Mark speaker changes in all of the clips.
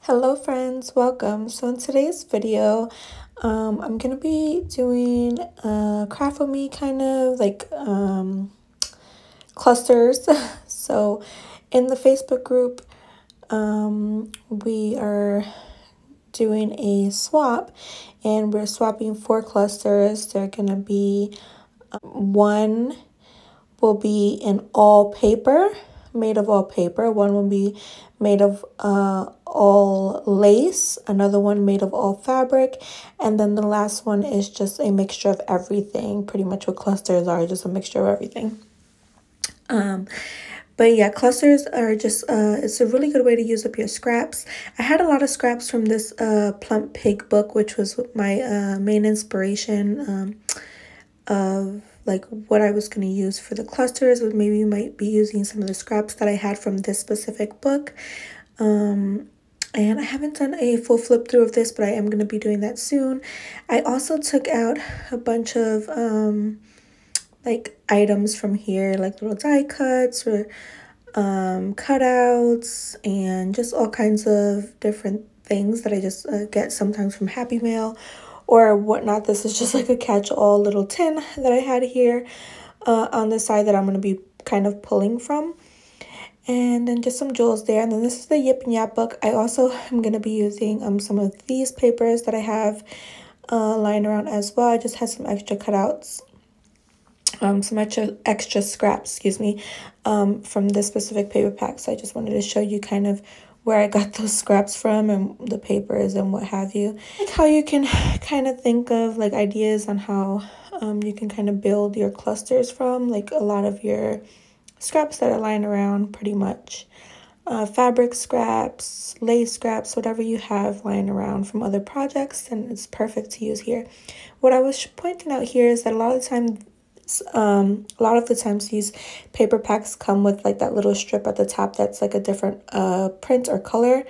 Speaker 1: Hello friends, welcome. So in today's video, I'm gonna be doing craft with me kind of like clusters. So in the Facebook group, we are doing a swap and we're swapping 4 clusters. They're gonna be one will be in all paper, made of all paper. One will be made of all lace, another one made of all fabric, and then the last one is just a mixture of everything. Pretty much what clusters are, just a mixture of everything. But yeah, clusters are just, it's a really good way to use up your scraps. I had a lot of scraps from this Plump Pig book, which was my main inspiration of like what I was going to use for the clusters. Maybe you might be using some of the scraps that I had from this specific book. And I haven't done a full flip through of this, but I am going to be doing that soon. I also took out a bunch of like items from here, like little die cuts or cutouts and just all kinds of different things that I just get sometimes from Happy Mail or whatnot. This is just like a catch-all little tin that I had here on the side that I'm going to be kind of pulling from. And then just some jewels there. And then this is the Yip and Yap book. I also am going to be using some of these papers that I have lying around as well. I just had some extra cutouts. Some extra scraps, excuse me, from this specific paper pack. So I just wanted to show you kind of where I got those scraps from and the papers and what have you. Like how you can kind of think of like ideas on how you can kind of build your clusters from, like a lot of your scraps that are lying around pretty much. Fabric scraps, lace scraps, whatever you have lying around from other projects, and it's perfect to use here. What I was pointing out here is that a lot of the times these paper packs come with like that little strip at the top that's like a different print or color,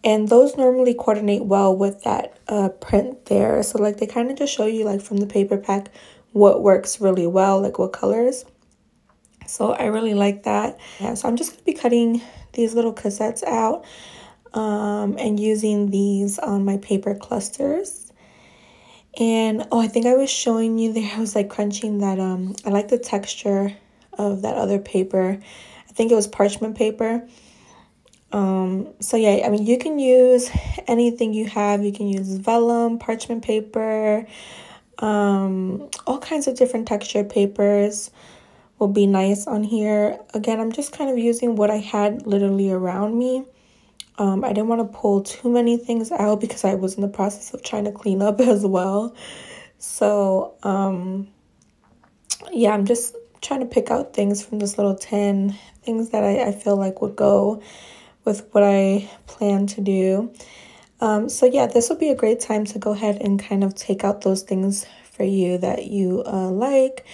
Speaker 1: and those normally coordinate well with that print there. So like they kind of just show you like from the paper pack what works really well, like what colors. So I really like that. Yeah, so I'm just gonna be cutting these little cassettes out and using these on my paper clusters. And oh, I think I was showing you there, I was like crunching that I like the texture of that other paper. I think it was parchment paper. So yeah, I mean you can use anything you have. You can use vellum, parchment paper, all kinds of different texture papers will be nice on here. Again, I'm just kind of using what I had literally around me. I didn't want to pull too many things out because I was in the process of trying to clean up as well. So, yeah, I'm just trying to pick out things from this little tin, things that I feel like would go with what I plan to do. So yeah, this will be a great time to go ahead and kind of take out those things for you that you like,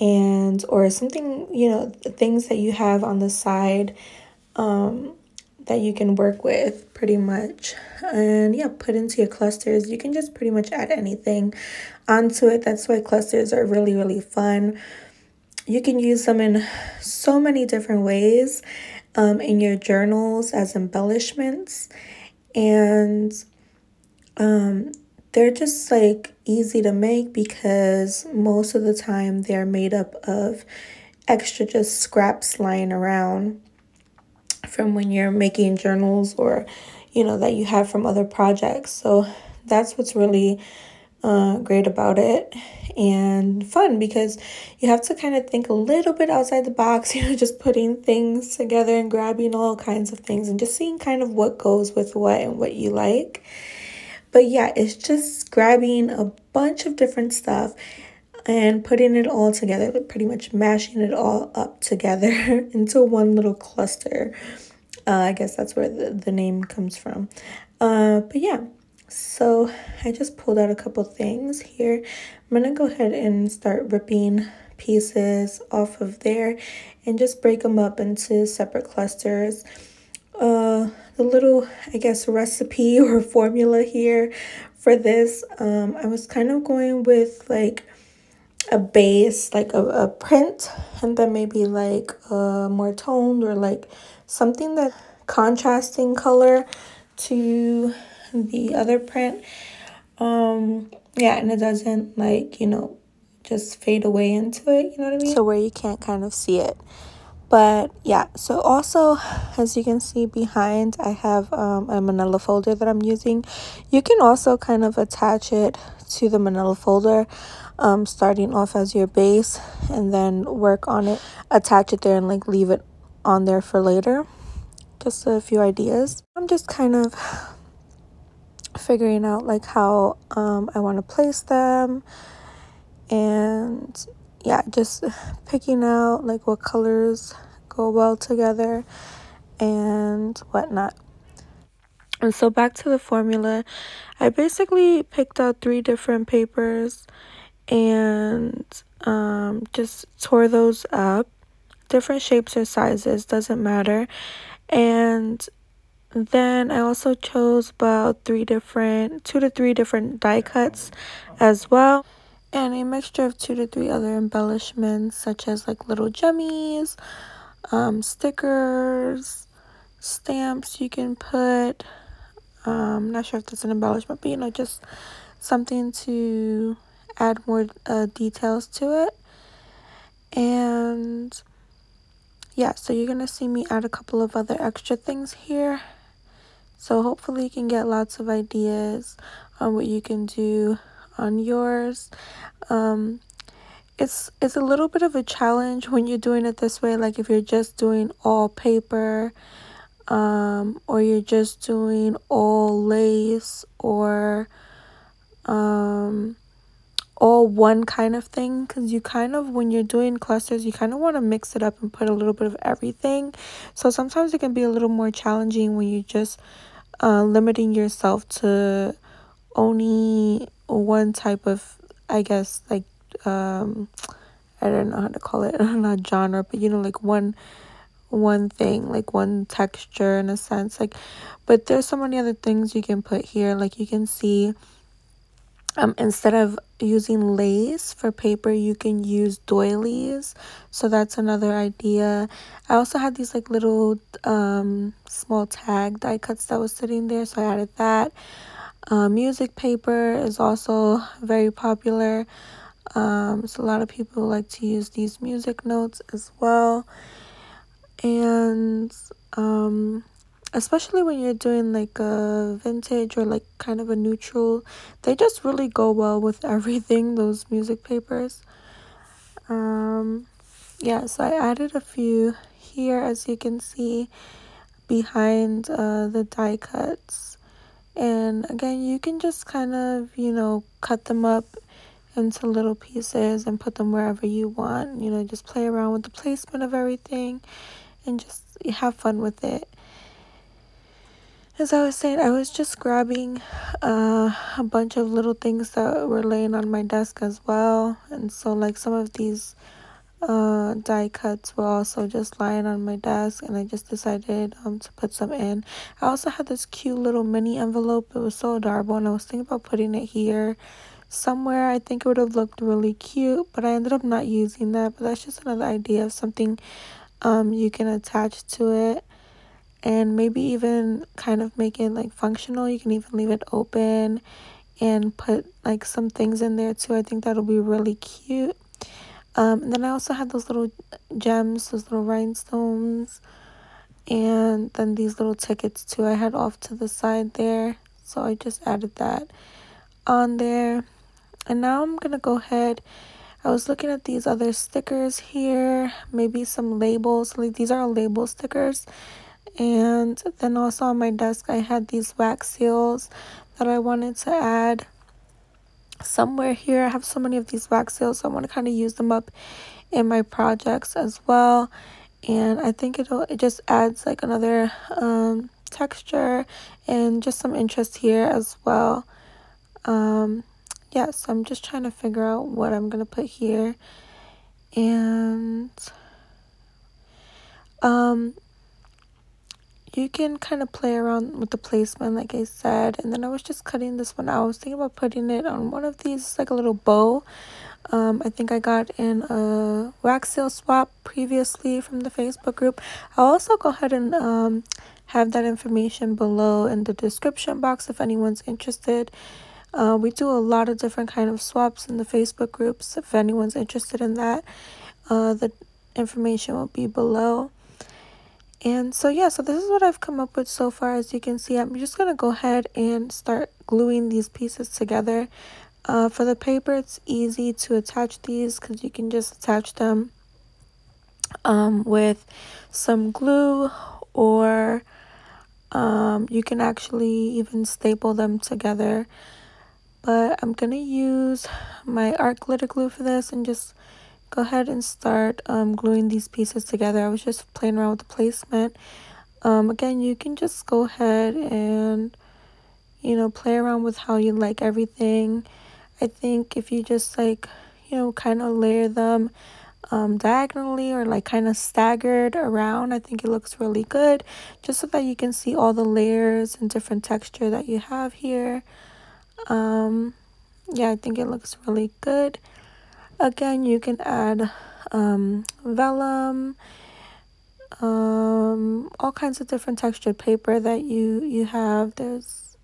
Speaker 1: and or something, you know, things that you have on the side that you can work with pretty much, and yeah, put into your clusters. You can just pretty much add anything onto it. That's why clusters are really, really fun. You can use them in so many different ways in your journals as embellishments, and they're just like easy to make because most of the time they're made up of extra just scraps lying around from when you're making journals, or you know, that you have from other projects. So that's what's really great about it, and fun, because you have to kind of think a little bit outside the box, you know, just putting things together and grabbing all kinds of things and just seeing kind of what goes with what and what you like. But yeah, it's just grabbing a bunch of different stuff and putting it all together, like pretty much mashing it all up together into one little cluster. I guess that's where the name comes from. But yeah, so I just pulled out a couple things here. I'm gonna go ahead and start ripping pieces off of there and just break them up into separate clusters. The little, I guess, recipe or formula here for this, I was kind of going with like a base, like a print, and then maybe like more toned or like something that contrasting color to the other print. Yeah, and it doesn't, like, you know, just fade away into it, you know what I mean? So where you can't kind of see it. But yeah, so also, as you can see behind, I have a manila folder that I'm using. You can also kind of attach it to the manila folder, starting off as your base, and then work on it, attach it there, and like leave it on there for later. Just a few ideas. I'm just kind of figuring out like how I want to place them, and yeah, just picking out like what colors go well together and whatnot. And so back to the formula, I basically picked out 3 different papers and just tore those up, different shapes or sizes, doesn't matter. And then I also chose about 2 to 3 different die cuts as well, and a mixture of 2 to 3 other embellishments, such as like little jummies, stickers, stamps you can put. Not sure if that's an embellishment, but you know, just something to add more details to it. And yeah, so you're gonna see me add a couple of other extra things here. So hopefully you can get lots of ideas on what you can do on yours. It's a little bit of a challenge when you're doing it this way, like if you're just doing all paper, or you're just doing all lace, or all one kind of thing, because you kind of, when you're doing clusters, you kind of want to mix it up and put a little bit of everything. So sometimes it can be a little more challenging when you just limiting yourself to only one type of, I guess, like I don't know how to call it, not genre, but you know, like one thing, like one texture in a sense. Like, but there's so many other things you can put here. Like you can see, instead of using lace for paper, you can use doilies. So that's another idea. I also had these like little small tag die cuts that was sitting there, so I added that. Music paper is also very popular. So a lot of people like to use these music notes as well. And especially when you're doing like a vintage or like kind of a neutral, they just really go well with everything, those music papers. Yeah, so I added a few here, as you can see, behind the die cuts. And again, you can just kind of, you know, cut them up into little pieces and put them wherever you want. You know, just play around with the placement of everything and just have fun with it. As I was saying, I was just grabbing a bunch of little things that were laying on my desk as well. And so like some of these die cuts were also just lying on my desk, and I just decided to put some in. I also had this cute little mini envelope. It was so adorable, and I was thinking about putting it here somewhere. I think it would have looked really cute, but I ended up not using that. But that's just another idea of something you can attach to it, and maybe even kind of make it like functional. You can even leave it open and put like some things in there too. I think that'll be really cute. And then I also had those little gems, those little rhinestones, and then these little tickets too I had off to the side there. So I just added that on there. And now I'm gonna go ahead, I was looking at these other stickers here, maybe some labels. Like these are all label stickers. And then also on my desk I had these wax seals that I wanted to add somewhere here. I have so many of these wax seals, so I want to kind of use them up in my projects as well. And I think it just adds like another texture and just some interest here as well. Yeah, so I'm just trying to figure out what I'm gonna put here. And you can kind of play around with the placement, like I said. And then I was just cutting this one out. I was thinking about putting it on one of these. It's like a little bow. I think I got in a wax seal swap previously from the Facebook group. I'll also go ahead and have that information below in the description box if anyone's interested. We do a lot of different kind of swaps in the Facebook groups. If anyone's interested in that, the information will be below. And so yeah, so this is what I've come up with so far. As you can see, I'm just gonna go ahead and start gluing these pieces together. For the paper, it's easy to attach these because you can just attach them with some glue, or you can actually even staple them together. But I'm gonna use my art glitter glue for this and just go ahead and start gluing these pieces together. I was just playing around with the placement. Again, you can just go ahead and, you know, play around with how you like everything. I think if you just like, you know, kind of layer them diagonally or like kind of staggered around, I think it looks really good, just so that you can see all the layers and different texture that you have here. Yeah, I think it looks really good. Again, you can add vellum, all kinds of different textured paper that you have. There's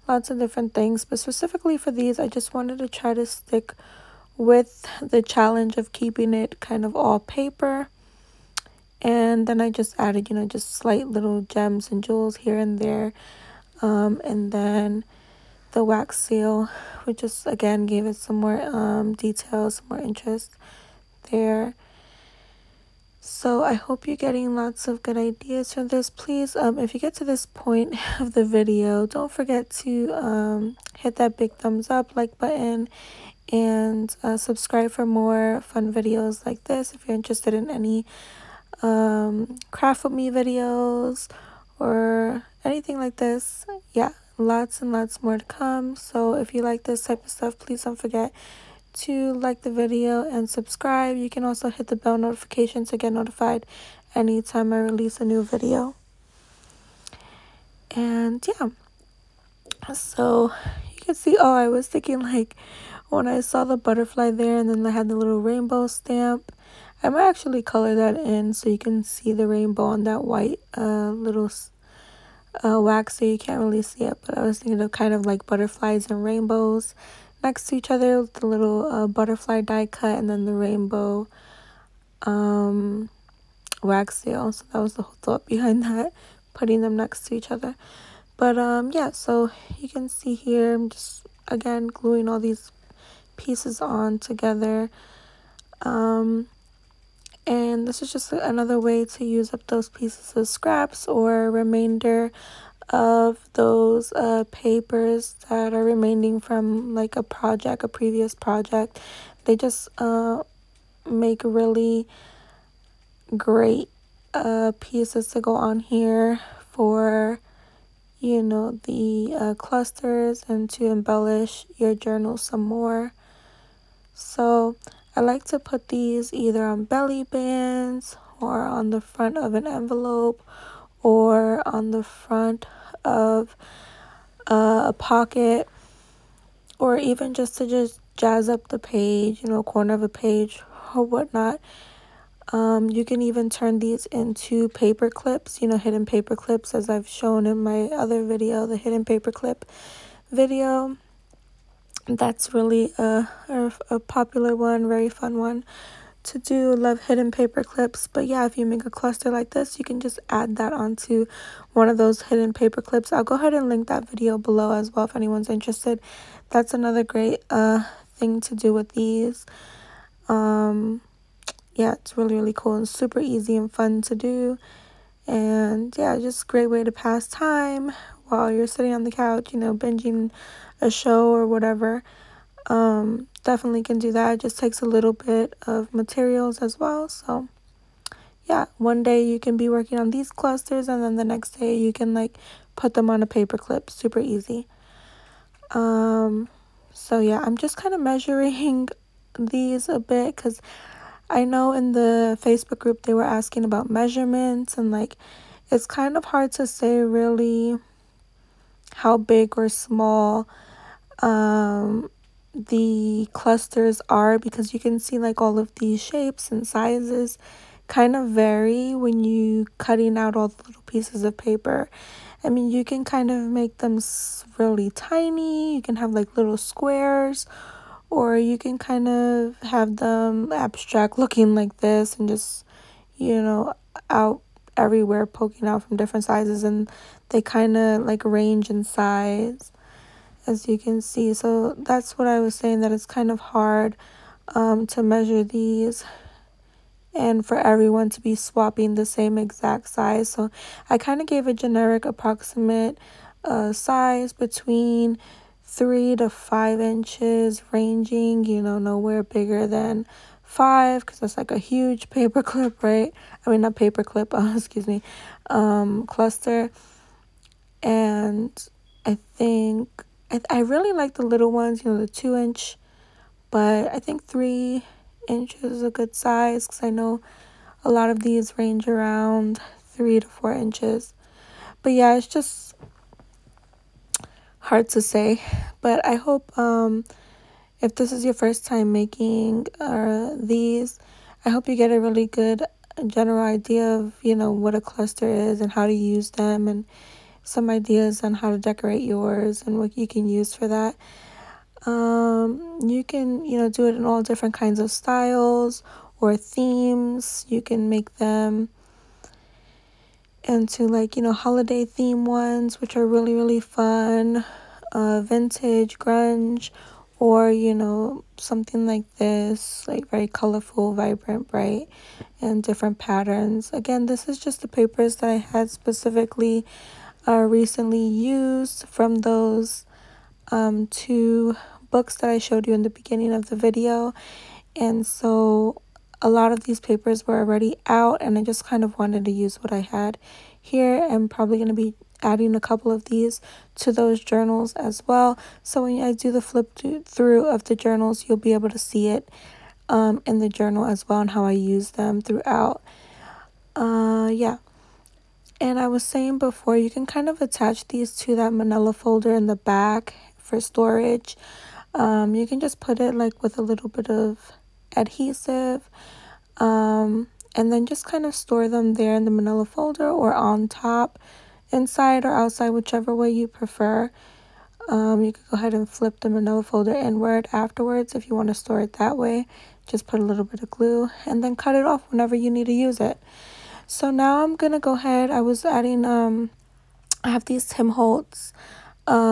Speaker 1: lots of different things, but specifically for these, I just wanted to try to stick with the challenge of keeping it kind of all paper. And then I just added, you know, just slight little gems and jewels here and there. And then the wax seal, which just again gave it some more details, some more interest there. So I hope you're getting lots of good ideas from this. Please, if you get to this point of the video, don't forget to hit that big thumbs up, like button, and subscribe for more fun videos like this. If you're interested in any craft with me videos or anything like this, yeah, lots and lots more to come. So if you like this type of stuff, please don't forget to like the video and subscribe. You can also hit the bell notification to get notified anytime I release a new video. And yeah, so you can see, oh, I was thinking like when I saw the butterfly there and then I had the little rainbow stamp, I might actually color that in so you can see the rainbow on that white little wax, so you can't really see it. But I was thinking of kind of like butterflies and rainbows next to each other with the little butterfly die cut and then the rainbow wax seal. So that was the whole thought behind that, putting them next to each other. But yeah, so you can see here I'm just again gluing all these pieces on together. And this is just another way to use up those pieces of scraps or remainder of those papers that are remaining from like a project, a previous project. They just make really great pieces to go on here for, you know, the clusters and to embellish your journal some more. So I like to put these either on belly bands or on the front of an envelope or on the front of a pocket, or even just to just jazz up the page, you know, corner of a page or whatnot. You can even turn these into paper clips, you know, hidden paper clips, as I've shown in my other video, the hidden paper clip video. That's really a popular one, very fun one to do. Love hidden paper clips. But yeah, if you make a cluster like this, you can just add that onto one of those hidden paper clips. I'll go ahead and link that video below as well if anyone's interested. That's another great thing to do with these. Yeah, it's really cool and super easy and fun to do. And yeah, just a great way to pass time while you're sitting on the couch, you know, binging a show or whatever. Definitely can do that. It just takes a little bit of materials as well. So yeah, one day you can be working on these clusters and then the next day you can like put them on a paper clip. Super easy. So yeah, I'm just kind of measuring these a bit because I know in the Facebook group they were asking about measurements, and like it's kind of hard to say really how big or small the clusters are, because you can see like all of these shapes and sizes kind of vary when you cutting out all the little pieces of paper. I mean, you can kind of make them really tiny. You can have like little squares, or you can kind of have them abstract looking like this and just, out everywhere, poking out from different sizes, and they kind of like range in size, as you can see. So that's what I was saying, that it's kind of hard to measure these and for everyone to be swapping the same exact size. So I kind of gave a generic approximate size between 3 to 5 inches, ranging, nowhere bigger than 5, because that's like a huge paper clip, right? I mean, not paper clip, excuse me, cluster. And I think I really like the little ones, the 2-inch, but I think 3 inches is a good size, because I know a lot of these range around 3 to 4 inches. But yeah, it's just hard to say. But I hope if this is your first time making these, I hope you get a really good general idea of, what a cluster is and how to use them, and some ideas on how to decorate yours and what you can use for that. You can, do it in all different kinds of styles or themes. You can make them into like, holiday theme ones, which are really, really fun, vintage, grunge, or, something like this, like very colorful, vibrant, bright, and different patterns. Again, this is just the papers that I had specifically recently used from those 2 books that I showed you in the beginning of the video. And so a lot of these papers were already out, and I just kind of wanted to use what I had here. I'm probably going to be adding a couple of these to those journals as well. So when I do the flip through of the journals, you'll be able to see it in the journal as well, and how I use them throughout. Yeah. And I was saying before, you can kind of attach these to that manila folder in the back for storage. You can just put it like with a little bit of adhesive, and then just kind of store them there in the manila folder, or on top, inside or outside, whichever way you prefer. You could go ahead and flip the manila folder inward afterwards if you want to store it that way. Just put a little bit of glue and then cut it off whenever you need to use it. So now I'm gonna go ahead. I was adding I have these Tim Holtz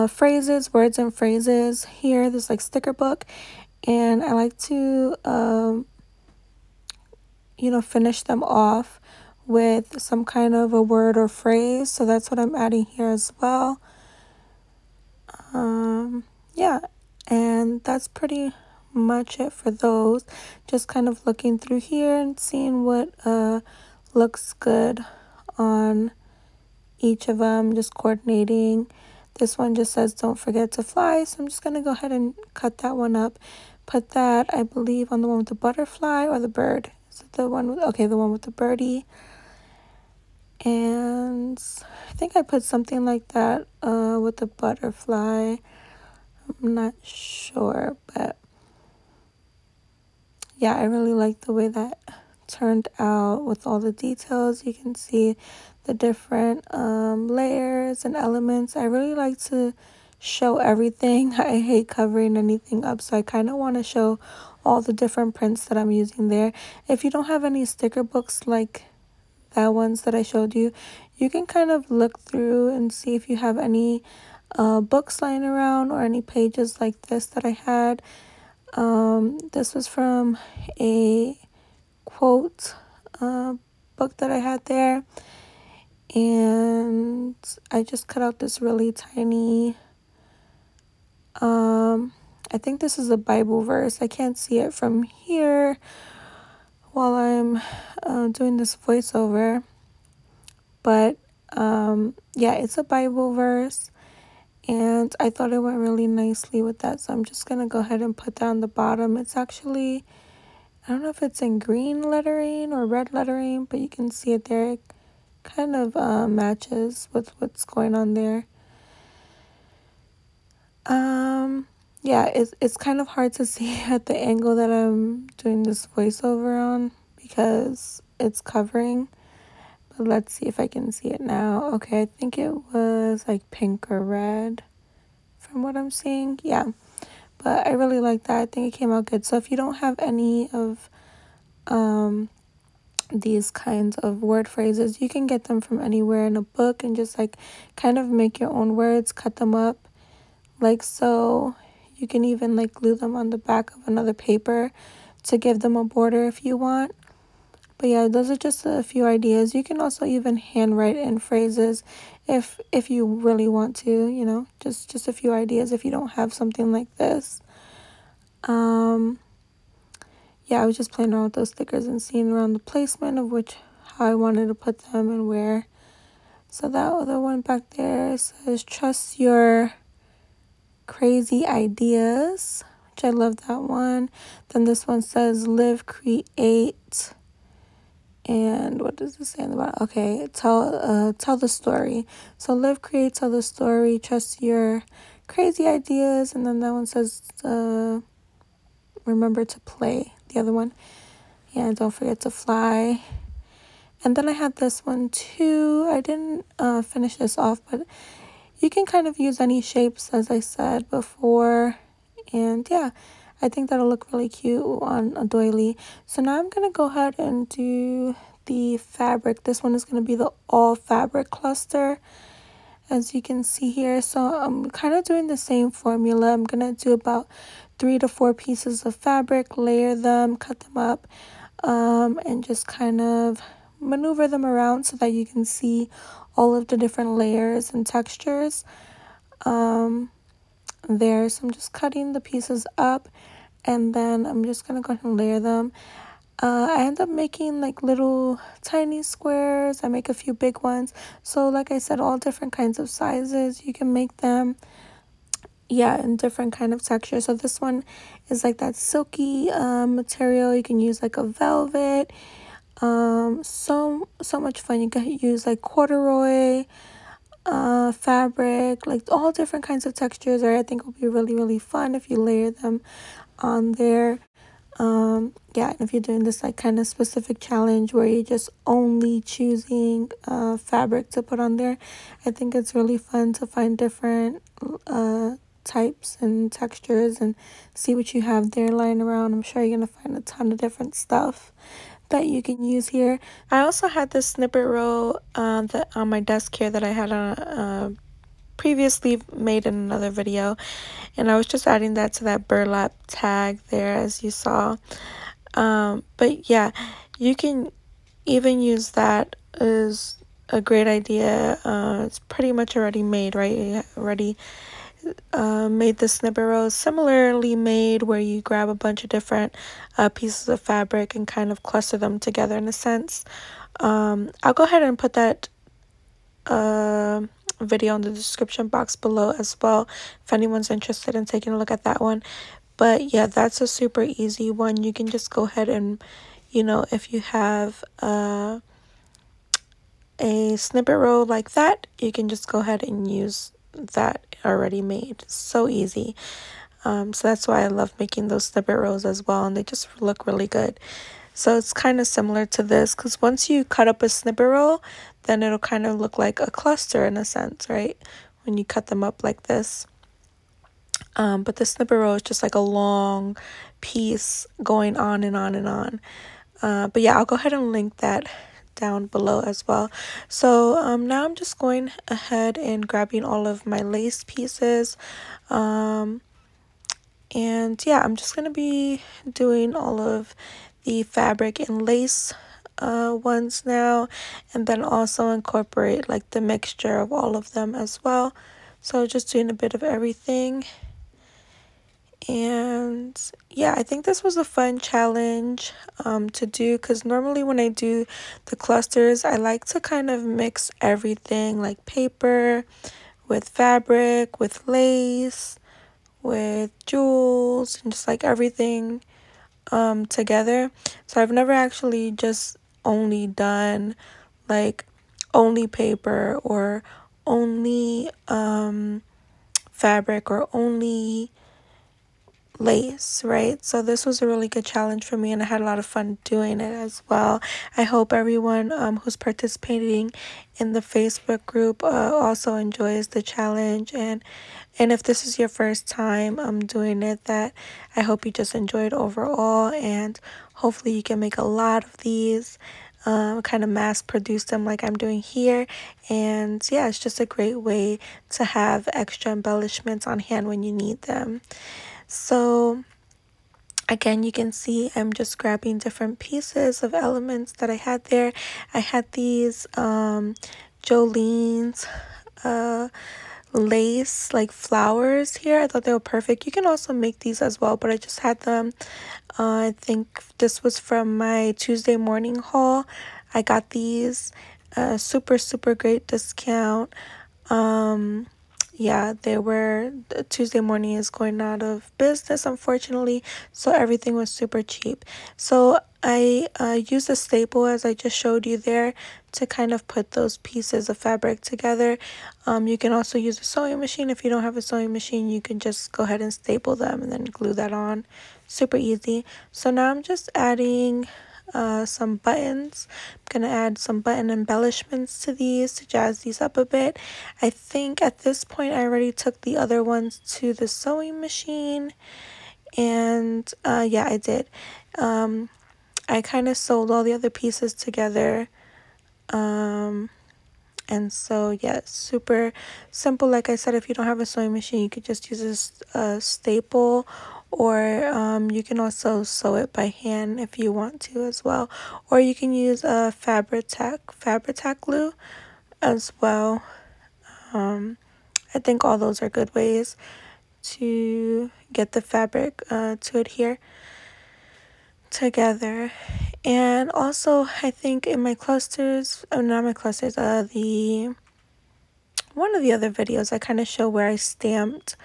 Speaker 1: phrases, words and phrases here, this like sticker book, and I like to finish them off with some kind of a word or phrase. So that's what I'm adding here as well. Yeah, and that's pretty much it for those. Just kind of looking through here and seeing what looks good on each of them, just coordinating. This one just says don't forget to fly, so I'm just gonna go ahead and cut that one up, put that, I believe, on the one with the butterfly or the bird. Is it the one with, okay, the one with the birdie. And I think I put something like that with the butterfly. I'm not sure, but yeah, I really like the way that turned out with all the details. You can see the different layers and elements. I really like to show everything. I hate covering anything up, so I kind of want to show all the different prints that I'm using there. If you don't have any sticker books like that ones that I showed you, you can kind of look through and see if you have any books lying around or any pages like this that I had. This was from a quote book that I had there, and I just cut out this really tiny I think this is a Bible verse. I can't see it from here while I'm doing this voiceover, but yeah, it's a Bible verse, and I thought it went really nicely with that, so I'm just gonna go ahead and put that on the bottom. It's actually, I don't know if it's in green lettering or red lettering, but you can see it there. It kind of matches with what's going on there. Yeah, it's kind of hard to see at the angle that I'm doing this voiceover on, because it's covering. But let's see if I can see it now. Okay, I think it was like pink or red from what I'm seeing. Yeah, but I really like that. I think it came out good. So if you don't have any of these kinds of word phrases, you can get them from anywhere in a book and just like kind of make your own words, cut them up like so. You can even like glue them on the back of another paper to give them a border if you want. But yeah, those are just a few ideas. You can also even handwrite in phrases if you really want to, you know, just a few ideas if you don't have something like this. Yeah, I was just playing around with those stickers and seeing around the placement of how I wanted to put them and where. So that other one back there says trust your crazy ideas, which I love that one. Then this one says live, create, and what does it say in the bottom? Okay, tell the story. So live, create, tell the story, trust your crazy ideas, and then that one says remember to play, the other one. Yeah, don't forget to fly. And then I had this one too. I didn't finish this off, but you can kind of use any shapes as I said before. And yeah, I think that'll look really cute on a doily. So now I'm going to go ahead and do the fabric. This one is going to be the all fabric cluster, as you can see here. So I'm kind of doing the same formula. I'm going to do about 3 to 4 pieces of fabric, layer them, cut them up, and just kind of maneuver them around so that you can see all of the different layers and textures there. So I'm just cutting the pieces up, and then I'm just gonna go ahead and layer them. I end up making like little tiny squares. I make a few big ones. So like I said, all different kinds of sizes. You can make them, yeah, in different kind of texture. So this one is like that silky material. You can use like a velvet. So much fun. You can use like corduroy fabric, like all different kinds of textures. Or I think it will be really fun if you layer them on there. Yeah, and if you're doing this like kind of specific challenge where you're just only choosing fabric to put on there, I think it's really fun to find different types and textures and see what you have there lying around. I'm sure you're gonna find a ton of different stuff that you can use here. I also had this snippet row that on my desk here that I had on previously made in another video, and I was just adding that to that burlap tag there, as you saw. But yeah, you can even use that as a great idea. It's pretty much already made, right? You already made the snippet rows similarly made, where you grab a bunch of different pieces of fabric and kind of cluster them together in a sense. I'll go ahead and put that video in the description box below as well if anyone's interested in taking a look at that one. But yeah, that's a super easy one. You can just go ahead and, you know, if you have a snippet row like that, you can just go ahead and use that already made. So easy. So that's why I love making those snippet rows as well, and they just look really good. So it's kind of similar to this, because once you cut up a snippet row, then it'll kind of look like a cluster in a sense, right? When you cut them up like this. But the snippet row is just like a long piece going on and on and on. But yeah, I'll go ahead and link that down below as well. So now I'm just going ahead and grabbing all of my lace pieces. And yeah, I'm just going to be doing all of the fabric and lace ones now, and then also incorporate like the mixture of all of them as well. So just doing a bit of everything. And yeah, I think this was a fun challenge to do, because normally when I do the clusters, I like to kind of mix everything, like paper with fabric, with lace, with jewels, and just like everything together. So I've never actually just only done like only paper or only fabric or only lace, right? So this was a really good challenge for me, and I had a lot of fun doing it as well. I hope everyone who's participating in the Facebook group also enjoys the challenge, and if this is your first time doing it, that I hope you just enjoy it overall, and hopefully you can make a lot of these, kind of mass produce them like I'm doing here. And yeah, it's just a great way to have extra embellishments on hand when you need them. So again, you can see I'm just grabbing different pieces of elements that I had there. I had these Jolene's lace like flowers here. I thought they were perfect. You can also make these as well, but I just had them. I think this was from my Tuesday morning haul. I got these super great discount. Yeah, they were, Tuesday morning is going out of business, unfortunately, so everything was super cheap. So I used a staple, as I just showed you there, to kind of put those pieces of fabric together. You can also use a sewing machine. If you don't have a sewing machine, you can just go ahead and staple them and then glue that on. Super easy. So now I'm just adding some buttons. I'm gonna add some button embellishments to these to jazz these up a bit. I think at this point I already took the other ones to the sewing machine, and yeah, I did. I kind of sewed all the other pieces together, and so yeah, super simple. Like I said, if you don't have a sewing machine, you could just use a staple, or you can also sew it by hand if you want to as well, or you can use a fabric glue as well. I think all those are good ways to get the fabric to adhere together. And also, I think in my clusters, not my clusters, the one of the other videos, I kind of show where I stamped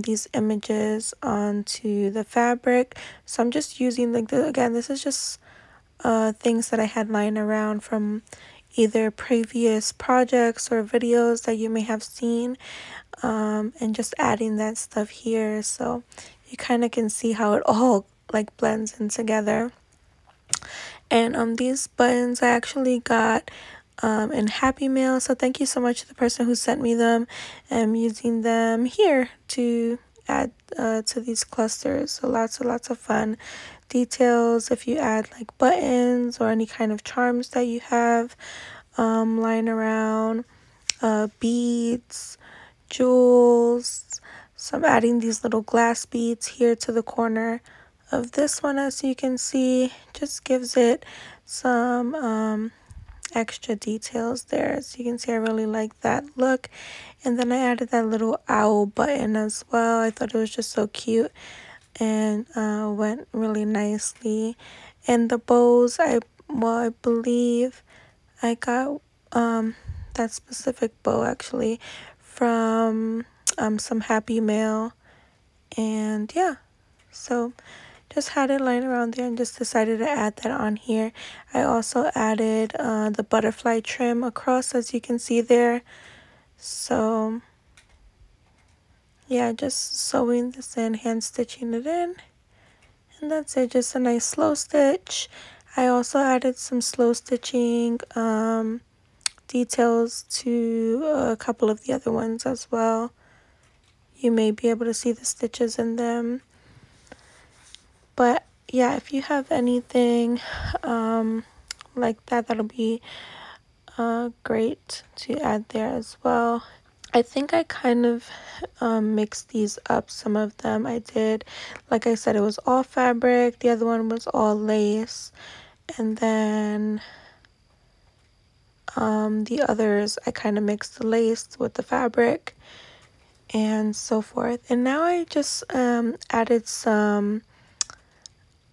Speaker 1: these images onto the fabric. So I'm just using, like, again, this is just things that I had lying around from either previous projects or videos that you may have seen, and just adding that stuff here, so you kind of can see how it all like blends in together. And these buttons I actually got in Happy Mail, so thank you so much to the person who sent me them. I'm using them here to add to these clusters, so lots of fun details if you add like buttons or any kind of charms that you have lying around, beads, jewels. So I'm adding these little glass beads here to the corner of this one. As you can see, just gives it some extra details there. As you can see, I really like that look. And then I added that little owl button as well. I thought it was just so cute and went really nicely. And the bows, I believe I got that specific bow actually from some Happy Mail. And yeah, so just had it lying around there and just decided to add that on here. I also added the butterfly trim across, as you can see there. So yeah, just sewing this in, hand stitching it in, and that's it. Just a nice slow stitch. I also added some slow stitching details to a couple of the other ones as well. You may be able to see the stitches in them. But yeah, if you have anything like that, that'll be great to add there as well. I think I kind of mixed these up. Some of them I did, like I said, it was all fabric. The other one was all lace. And then the others, I kind of mixed the lace with the fabric and so forth. And now I just added some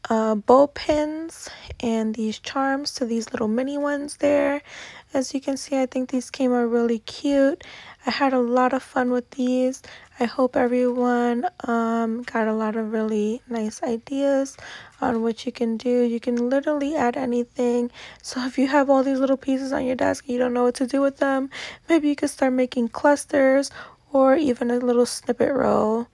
Speaker 1: bow pins and these charms to these little mini ones there. As you can see, I think these came out really cute. I had a lot of fun with these. I hope everyone got a lot of really nice ideas on what you can do. You can literally add anything. So if you have all these little pieces on your desk and you don't know what to do with them, maybe you could start making clusters or even a little snippet row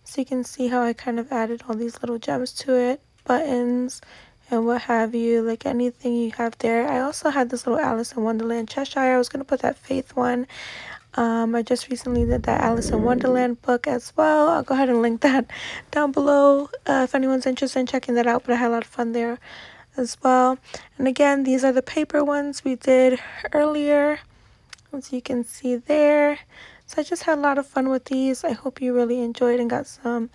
Speaker 1: So you can see how I kind of added all these little gems to it, buttons and what have you, like anything you have there. I also had this little Alice in Wonderland Cheshire. I was going to put that Faith one. I just recently did that Alice in Wonderland book as well. I'll go ahead and link that down below if anyone's interested in checking that out, but I had a lot of fun there as well. And again, these are the paper ones we did earlier, as you can see there. So I just had a lot of fun with these. I hope you really enjoyed and got some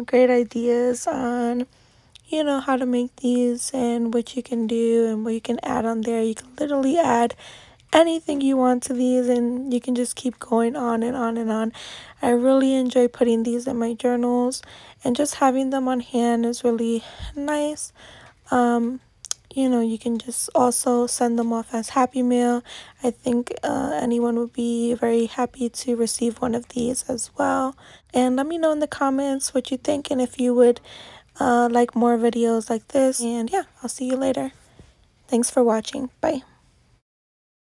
Speaker 1: great ideas on, you know, how to make these and what you can do and what you can add on there. You can literally add anything you want to these, and you can just keep going on and on and on. I really enjoy putting these in my journals, and just having them on hand is really nice. You know, you can just also send them off as Happy Mail. I think anyone would be very happy to receive one of these as well. And let me know in the comments what you think and if you would like more videos like this. And yeah, I'll see you later. Thanks for watching. Bye.